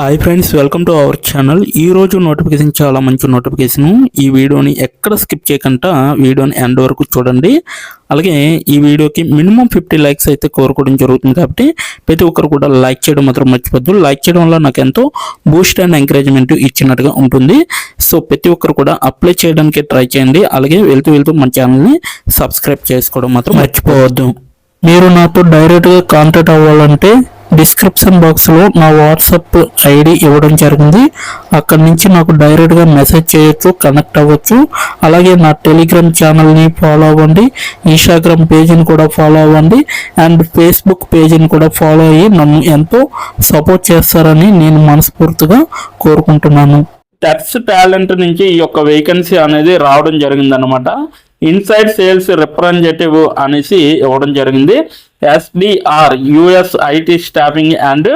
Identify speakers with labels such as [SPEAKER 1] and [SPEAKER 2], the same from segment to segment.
[SPEAKER 1] Hi friends, welcome to our channel. ఈరోజు notification చాలా మంచి నోటిఫికేషన్. ఈ వీడియోని ఎక్కడ స్కిప్ చేయకుండా వీడియోని ఎండ్ వరకు చూడండి. అలాగే ఈ వీడియోకి మినిమం 50 లైక్స్ అయితే కోరుకోవడం జరుగుతుంది. కాబట్టి ప్రతి ఒక్కరు కూడా లైక్ చేయడం మాత్రం మర్చిపోద్దు. లైక్ చేయడం వల్ల నాకు ఎంతో బూస్ట్ అండ్ ఎంకరేజ్మెంట్ ఇచ్చినట్టుగా ఉంటుంది. సో ప్రతి ఒక్కరు కూడా అప్లై చేయడానికి ట్రై చేయండి. అలాగే వెళ్తూ మన ఛానల్ని సబ్స్క్రైబ్ చేసుకోవడం మాత్రం మర్చిపోవద్దు. మీరు నాతో డైరెక్ట్గా కాంటాక్ట్ అవ్వాలంటే డిస్క్రిప్షన్ బాక్స్లో నా వాట్సాప్ ఐడి ఇవ్వడం జరిగింది. అక్కడి నుంచి నాకు డైరెక్ట్గా మెసేజ్ చేయొచ్చు, కనెక్ట్ అవ్వచ్చు. అలాగే నా టెలిగ్రామ్ ఛానల్ని ఫాలో అవ్వండి, ఇన్స్టాగ్రామ్ పేజీని కూడా ఫాలో అవ్వండి, అండ్ ఫేస్బుక్ పేజీని కూడా ఫాలో అయ్యి నన్ను ఎంతో సపోర్ట్ చేస్తారని నేను మనస్ఫూర్తిగా కోరుకుంటున్నాను. టెప్స్ టాలెంట్ నుంచి ఈ యొక్క వేకెన్సీ అనేది రావడం జరిగిందనమాట. ఇన్సైడ్ సేల్స్ రిప్రజెంటేటివ్ అనేసి ఇవ్వడం జరిగింది. SDR US IT staffing and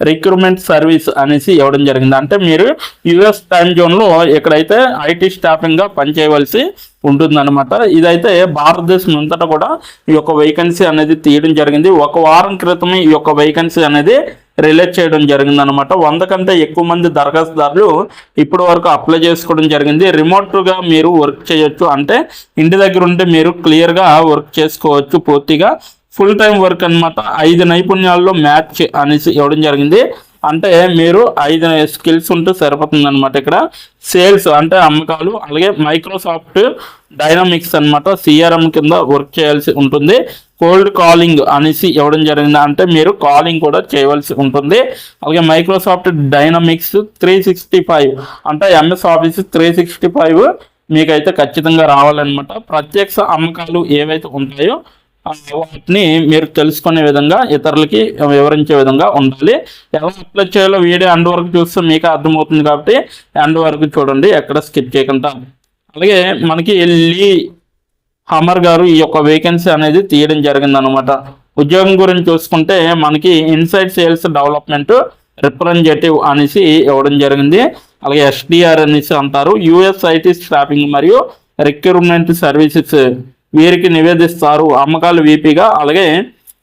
[SPEAKER 1] recruitment service అనేసి ఇవ్వడం జరిగింది. అంటే మీరు US టైం జోన్లో ఎక్కడైతే ఐటీ స్టాఫింగ్గా పనిచేయవలసి ఉంటుందన్నమాట. ఇదైతే భారతదేశం అంతటా కూడా ఈ యొక్క వేకెన్సీ అనేది తీయడం జరిగింది. ఒక వారం క్రితమే ఈ యొక్క వేకెన్సీ అనేది రిలీజ్ చేయడం జరిగింది అనమాట. 100 కంటే ఎక్కువ మంది దరఖాస్తుదారులు ఇప్పటి వరకు అప్లై చేసుకోవడం జరిగింది. రిమోట్గా మీరు వర్క్ చేయొచ్చు, అంటే ఇంటి దగ్గర ఉంటే మీరు క్లియర్గా వర్క్ చేసుకోవచ్చు. పూర్తిగా ఫుల్ టైం వర్క్ అనమాట. 5 నైపుణ్యాల్లో మ్యాచ్ అనేసి ఇవ్వడం జరిగింది. అంటే మీరు 5 స్కిల్స్ ఉంటే సరిపోతుంది అనమాట. ఇక్కడ సేల్స్ అంటే అమ్మకాలు, అలాగే మైక్రోసాఫ్ట్ డైనమిక్స్ అనమాట CRM కింద వర్క్ చేయాల్సి ఉంటుంది. కోల్డ్ కాలింగ్ అనేసి ఇవ్వడం జరిగింది, అంటే మీరు కాలింగ్ కూడా చేయవలసి ఉంటుంది. అలాగే మైక్రోసాఫ్ట్ డైనమిక్స్ 365 అంటే MS ఆఫీస్ 365 మీకైతే ఖచ్చితంగా రావాలన్నమాట. ప్రత్యక్ష అమ్మకాలు ఏవైతే ఉంటాయో వాటిని మీరు తెలుసుకునే విధంగా, ఇతరులకి వివరించే విధంగా ఉండాలి. ఎలా అప్లై చేయాలో వీడియో ఎండ్ వరకు చూస్తే మీకు అర్థమవుతుంది. కాబట్టి ఎండ్ వరకు చూడండి, ఎక్కడ స్కిప్ చేయకుండా. అలాగే మనకి లీ హమర్ గారు ఈ యొక్క వేకెన్సీ అనేది తీయడం జరిగింది అనమాట. ఉద్యోగం గురించి చూసుకుంటే మనకి ఇన్సైడ్ సేల్స్ డెవలప్మెంట్ రిప్రజెంటేటివ్ అనేసి ఇవ్వడం జరిగింది. అలాగే SDR అనేసి అంటారు. US ఐటీ స్టాఫింగ్ మరియు రిక్రూట్మెంట్ సర్వీసెస్ వీరికి నివేదిస్తారు. అమ్మకాలు VPగా, అలాగే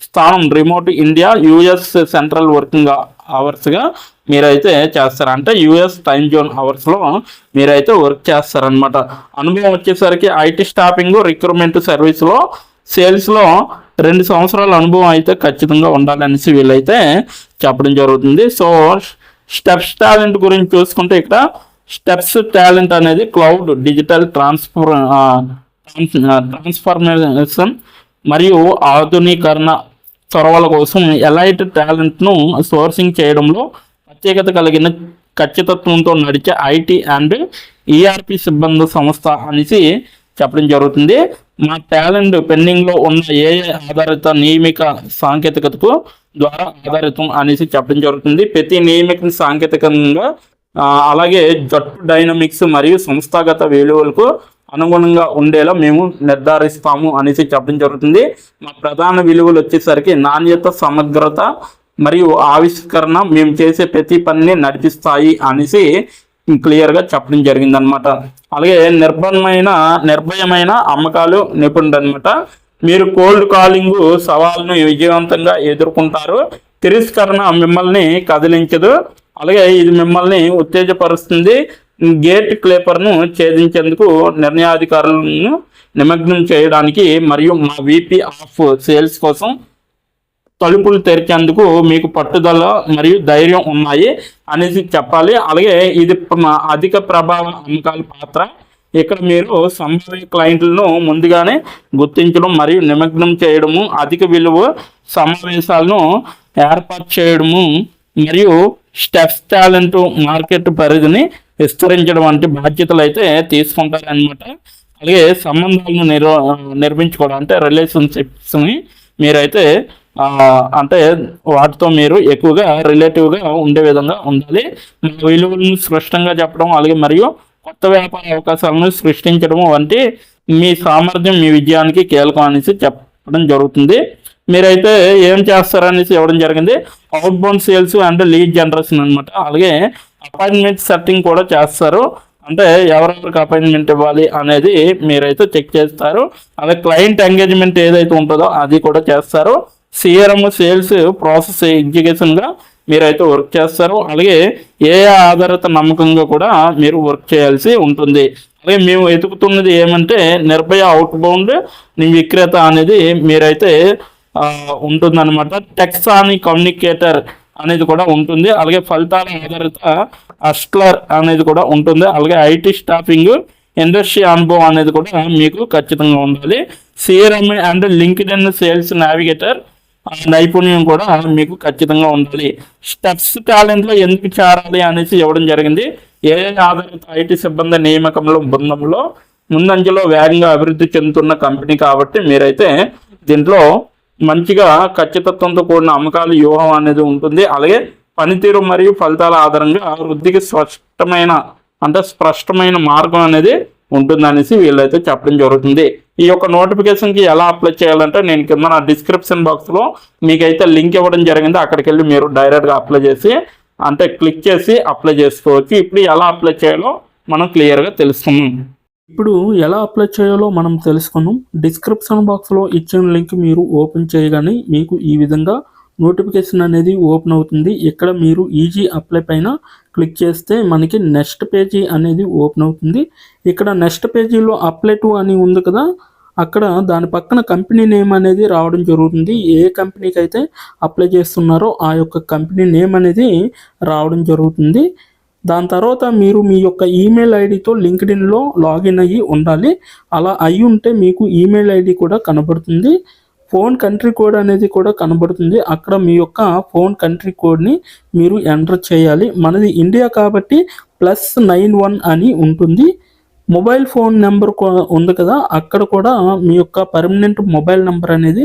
[SPEAKER 1] స్థానం remote India, US central working అవర్స్గా మీరైతే చేస్తారు. అంటే US టైం జోన్ అవర్స్లో మీరైతే వర్క్ చేస్తారనమాట. అనుభవం వచ్చేసరికి ఐటీ స్టాఫింగ్, రిక్రూట్మెంట్ సర్వీస్లో, సేల్స్లో 2 సంవత్సరాల అనుభవం అయితే ఖచ్చితంగా ఉండాలనేసి వీళ్ళైతే చెప్పడం జరుగుతుంది. సో స్టెప్స్ టాలెంట్ గురించి చూసుకుంటే ఇక్కడ స్టెప్స్ టాలెంట్ అనేది క్లౌడ్ డిజిటల్ ట్రాన్స్ఫర్మేషన్ మరియు ఆధునీకరణ చొరవల కోసం ఎలైట్ టాలెంట్ను సోర్సింగ్ చేయడంలో ప్రత్యేకత కలిగిన ఖచ్చితత్వంతో నడిచే IT అండ్ ERP సిబ్బంది సంస్థ అనేసి చెప్పడం జరుగుతుంది. మా టాలెంట్ పెండింగ్లో ఉన్న ఆధారిత నియమిక సాంకేతికతకు ద్వారా ఆధారితం అనేసి చెప్పడం జరుగుతుంది. ప్రతి నియమిక సాంకేతికంగా అలాగే జట్టు డైనమిక్స్ మరియు సంస్థాగత విలువలకు అనుగుణంగా ఉండేలా మేము నిర్ధారిస్తాము అనేసి చెప్పడం జరుగుతుంది. మా ప్రధాన విలువలు వచ్చేసరికి నాణ్యత, సమగ్రత మరియు ఆవిష్కరణ మేము చేసే ప్రతి పనిని నడిపిస్తాయి అనేసి క్లియర్గా చెప్పడం జరిగిందనమాట. అలాగే నిర్భయమైన అమ్మకాలు నిపుణుడు అనమాట. మీరు కోల్డ్ కాలింగ్ సవాల్ను విజయవంతంగా ఎదుర్కొంటారు. తిరస్కరణ మిమ్మల్ని కదిలించదు, అలాగే ఇది మిమ్మల్ని ఉత్తేజపరుస్తుంది. గేట్ క్లేపర్ను ఛేదించేందుకు నిర్ణయాధికారులను నిమగ్నం చేయడానికి మరియు మా VP ఆఫ్ సేల్స్ కోసం తలుపులు తెరిచేందుకు మీకు పట్టుదల మరియు ధైర్యం ఉన్నాయి అనేసి చెప్పాలి. అలాగే ఇది అధిక ప్రభావ అమ్మకాల పాత్ర. ఇక్కడ మీరు సంభావ్య క్లయింట్లను ముందుగానే గుర్తించడం మరియు నిమగ్నం చేయడము, అధిక విలువ సమావేశాలను ఏర్పాటు చేయడము మరియు స్టెప్స్ టాలెంట్ మార్కెట్ పరిధిని విస్తరించడం వంటి బాధ్యతలు అయితే తీసుకుంటారనమాట. అలాగే సంబంధాలను నిర్మించుకోవడం, అంటే రిలేషన్షిప్స్ని మీరైతే అంటే వాటితో మీరు ఎక్కువగా రిలేటివ్గా ఉండే విధంగా ఉండాలి. విలువలను స్పష్టంగా చెప్పడం, అలాగే మరియు కొత్త వ్యాపార అవకాశాలను సృష్టించడం వంటి మీ సామర్థ్యం మీ విజయానికి కీలకం అనేసి చెప్పడం జరుగుతుంది. మీరైతే ఏం చేస్తారనేసి ఇవ్వడం జరిగింది. Outbound sales and lead generation అనమాట. అలాగే అపాయింట్మెంట్ సెట్టింగ్ కూడా చేస్తారు, అంటే ఎవరెవరికి అపాయింట్మెంట్ ఇవ్వాలి అనేది మీరైతే చెక్ చేస్తారు. అలాగే క్లయింట్ ఎంగేజ్మెంట్ ఏదైతే ఉంటుందో అది కూడా చేస్తారు. CRM సేల్స్ ప్రాసెస్ ఎగ్జిక్యూషన్గా మీరైతే వర్క్ చేస్తారు. అలాగే ఏఐ ఆధారిత నమ్మకంగా కూడా మీరు వర్క్ చేయాల్సి ఉంటుంది. అలాగే మేము వెతుకుతున్నది ఏమంటే నిర్భయ అవుట్ బౌండ్ విక్రేత అనేది మీరైతే ఉంటుందన్నమాట. టెక్సాని కమ్యూనికేటర్ అనేది కూడా ఉంటుంది. అలాగే ఫలితాల ఆధారిత అస్ట్లర్ అనేది కూడా ఉంటుంది. అలాగే ఐటీ స్టాఫింగ్ ఇండస్ట్రీ అనుభవం అనేది కూడా మీకు ఖచ్చితంగా ఉండాలి. CRM and LinkedIn sales navigator నైపుణ్యం కూడా మీకు ఖచ్చితంగా ఉండాలి. స్టెప్స్ టాలెంట్లో ఎందుకు చేరాలి అనేసి ఇవ్వడం జరిగింది. ఏఐ ఆధారిత ఐటీ సిబ్బంది నియామకంలో బృందంలో ముందంజలో వేగంగా అభివృద్ధి చెందుతున్న కంపెనీ కాబట్టి మీరైతే దీంట్లో మంచిగా ఖచ్చితత్వంతో కూడిన అమ్మకాల వ్యూహం అనేది ఉంటుంది. అలాగే పనితీరు మరియు ఫలితాల ఆధారంగా వృద్ధికి స్పష్టమైన మార్గం అనేది ఉంటుందనేసి వీళ్ళైతే చెప్పడం జరుగుతుంది. ఈ యొక్క నోటిఫికేషన్కి ఎలా అప్లై చేయాలంటే నేను కింద నా డిస్క్రిప్షన్ బాక్స్లో మీకైతే లింక్ ఇవ్వడం జరిగింది. అక్కడికి వెళ్ళి మీరు డైరెక్ట్గా అప్లై చేసి క్లిక్ చేసి అప్లై చేసుకోవచ్చు. ఇప్పుడు ఎలా అప్లై చేయాలో మనం క్లియర్గా తెలుసుకున్నాం. ఇప్పుడు ఎలా అప్లై చేయాలో మనం తెలుసుకున్నాం. డిస్క్రిప్షన్ బాక్స్లో ఇచ్చిన లింక్ మీరు ఓపెన్ చేయగానే మీకు ఈ విధంగా నోటిఫికేషన్ అనేది ఓపెన్ అవుతుంది. ఇక్కడ మీరు ఈజీ అప్లై పైన క్లిక్ చేస్తే మనకి నెక్స్ట్ పేజీ అనేది ఓపెన్ అవుతుంది. ఇక్కడ నెక్స్ట్ పేజీలో అప్లై టు అని ఉంది కదా, అక్కడ దాని పక్కన కంపెనీ నేమ్ అనేది రావడం జరుగుతుంది. ఏ కంపెనీకి అయితే అప్లై చేస్తున్నారో ఆ యొక్క కంపెనీ నేమ్ అనేది రావడం జరుగుతుంది. దాని తర్వాత మీరు మీ యొక్క ఈమెయిల్ ఐడితో లింక్డ్ఇన్లో లాగిన్ అయ్యి ఉండాలి. అలా అయ్యి ఉంటే మీకు ఈమెయిల్ ఐడి కూడా కనబడుతుంది. ఫోన్ కంట్రీ కోడ్ అనేది కూడా కనబడుతుంది. అక్కడ మీ యొక్క ఫోన్ కంట్రీ కోడ్ని మీరు ఎంటర్ చేయాలి. మనది ఇండియా కాబట్టి +91 అని ఉంటుంది. మొబైల్ ఫోన్ నెంబర్ ఉంది కదా, అక్కడ కూడా మీ యొక్క పర్మనెంట్ మొబైల్ నెంబర్ అనేది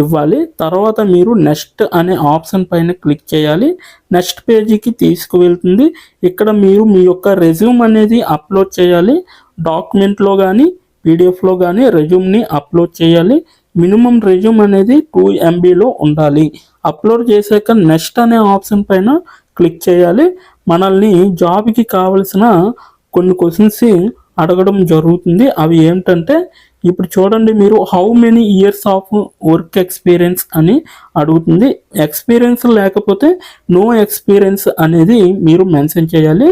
[SPEAKER 1] ఇవ్వాలి. తర్వాత మీరు నెక్స్ట్ అనే ఆప్షన్ పైన క్లిక్ చేయాలి. నెక్స్ట్ పేజీకి తీసుకువెళ్తుంది. ఇక్కడ మీరు మీ యొక్క రెజ్యూమ్ అనేది అప్లోడ్ చేయాలి. డాక్యుమెంట్లో కానీ పీడిఎఫ్లో కానీ రెజ్యూమ్ని అప్లోడ్ చేయాలి. మినిమం రెజ్యూమ్ అనేది 2 MBలో ఉండాలి. అప్లోడ్ చేశాక నెక్స్ట్ అనే ఆప్షన్ పైన క్లిక్ చేయాలి. మనల్ని జాబ్కి కావలసిన కొన్ని క్వశ్చన్స్ అడగడం జరుగుతుంది. అవి ఏంటంటే ఇప్పుడు చూడండి, మీరు how many years of work experience అని అడుగుతుంది. ఎక్స్పీరియన్స్ లేకపోతే నో ఎక్స్పీరియన్స్ అనేది మీరు మెన్షన్ చేయాలి.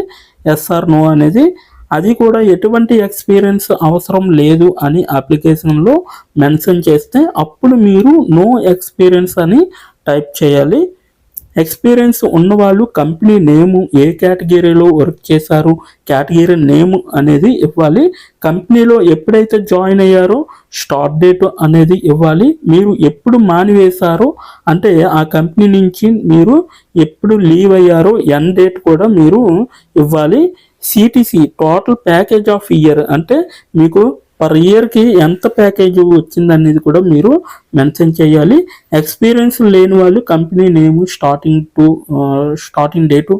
[SPEAKER 1] ఎస్ ఆర్ నో అనేది. అది కూడా ఎటువంటి ఎక్స్పీరియన్స్ అవసరం లేదు అని అప్లికేషన్లో మెన్షన్ చేస్తే అప్పుడు మీరు నో ఎక్స్పీరియన్స్ అని టైప్ చేయాలి. ఎక్స్పీరియన్స్ ఉన్నవాళ్ళు కంపెనీ నేము, ఏ కేటగిరీలో వర్క్ చేశారు, కేటగిరీ నేమ్ అనేది ఇవ్వాలి. కంపెనీలో ఎప్పుడైతే జాయిన్ అయ్యారో స్టార్ట్ డేట్ అనేది ఇవ్వాలి. మీరు ఎప్పుడు మానివేశారో అంటే ఆ కంపెనీ నుంచి మీరు ఎప్పుడు లీవ్ అయ్యారో ఎండ్ డేట్ కూడా మీరు ఇవ్వాలి. CTC total package of year అంటే మీకు పర్ ఇయర్కి ఎంత ప్యాకేజ్ వచ్చింది అనేది కూడా మీరు మెన్షన్ చేయాలి. ఎక్స్పీరియన్స్ లేని వాళ్ళు company name, starting date,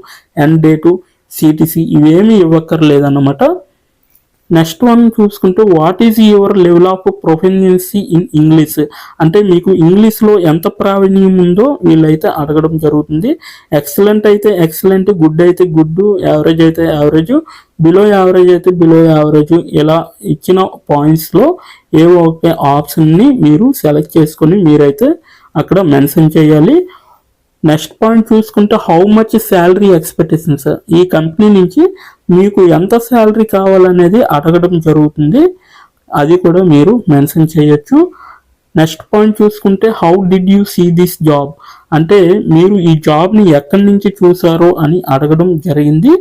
[SPEAKER 1] end date, CTC ఇవేమీ ఇవ్వక్కర్లేదన్నమాట. నెక్స్ట్ వన్ చూసుకుంటే what is your level of proficiency in English అంటే మీకు ఇంగ్లీష్లో ఎంత ప్రావీణ్యం ఉందో వీళ్ళైతే అడగడం జరుగుతుంది. ఎక్సలెంట్ అయితే ఎక్సలెంట్, గుడ్ అయితే గుడ్, యావరేజ్ అయితే యావరేజ్, బిలో యావరేజ్ అయితే బిలో యావరేజ్, ఇలా ఇచ్చిన పాయింట్స్లో ఏవో ఒక ఆప్షన్ని మీరు సెలెక్ట్ చేసుకొని మీరైతే అక్కడ మెన్షన్ చేయాలి. నెక్స్ట్ పాయింట్ చూసుకుంటే హౌ మచ్ శాలరీ ఎక్స్పెక్టేషన్స్, ఈ కంపెనీ నుంచి మీకు ఎంత శాలరీ కావాలనేది అడగడం జరుగుతుంది. అది కూడా మీరు మెన్షన్ చేయొచ్చు. నెక్స్ట్ పాయింట్ చూసుకుంటే how did you see this job అంటే మీరు ఈ జాబ్ని ఎక్కడి నుంచి చూసారో అని అడగడం జరిగింది.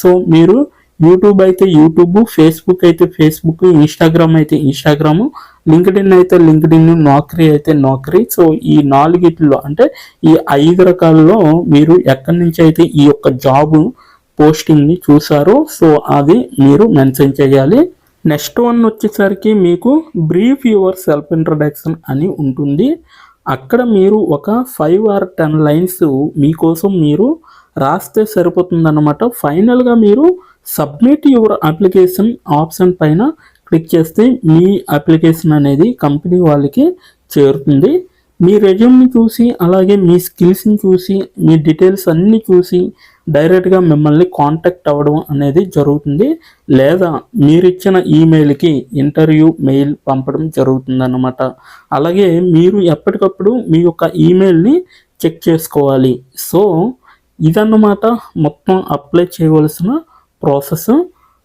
[SPEAKER 1] సో మీరు యూట్యూబ్ అయితే యూట్యూబ్, ఫేస్బుక్ అయితే ఫేస్బుక్, ఇన్స్టాగ్రామ్ అయితే ఇన్స్టాగ్రాము, లింక్డ్ఇన్ అయితే లింక్డ్ఇన్, నౌకరీ అయితే నౌకరీ. సో ఈ 4 అంటే ఈ 5 రకాలలో మీరు ఎక్కడి నుంచి అయితే ఈ యొక్క జాబ్ పోస్టింగ్ని చూసారో సో అది మీరు మెన్షన్ చేయాలి. నెక్స్ట్ వన్ వచ్చేసరికి మీకు బ్రీఫ్ యువర్ సెల్ఫ్ ఇంట్రడక్షన్ అని ఉంటుంది. అక్కడ మీరు ఒక 5 or 10 లైన్స్ మీకోసం మీరు రాస్తే సరిపోతుందన్నమాట. ఫైనల్గా మీరు సబ్మిట్ యువర్ అప్లికేషన్ ఆప్షన్ పైన క్లిక్ చేస్తే మీ అప్లికేషన్ అనేది కంపెనీ వాళ్ళకి చేరుతుంది. మీ రెజ్యూమ్ని చూసి అలాగే మీ స్కిల్స్ని చూసి మీ డీటెయిల్స్ అన్నీ చూసి డైరెక్ట్గా మిమ్మల్ని కాంటాక్ట్ అవ్వడం అనేది జరుగుతుంది. లేదా మీరిచ్చిన ఈమెయిల్కి ఇంటర్వ్యూ మెయిల్ పంపడం జరుగుతుందన్నమాట. అలాగే మీరు ఎప్పటికప్పుడు మీ యొక్క ఈమెయిల్ని చెక్ చేసుకోవాలి. సో ఇదన్నమాట మొత్తం అప్లై చేయవలసిన ప్రాసెస్.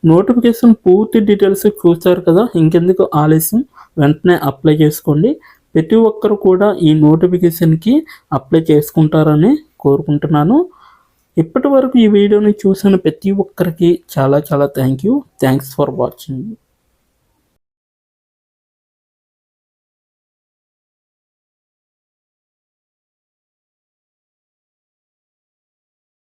[SPEAKER 1] నోటిఫికేషన్ పూర్తి డీటెయిల్స్ చూస్తారు కదా, ఇంకెందుకు ఆలస్యం, వెంటనే అప్లై చేసుకోండి. ప్రతి ఒక్కరు కూడా ఈ నోటిఫికేషన్కి అప్లై చేసుకుంటారని కోరుకుంటున్నాను. ఇప్పటి వరకు ఈ వీడియోని చూసిన ప్రతి ఒక్కరికి చాలా చాలా థ్యాంక్స్ ఫర్ వాచింగ్.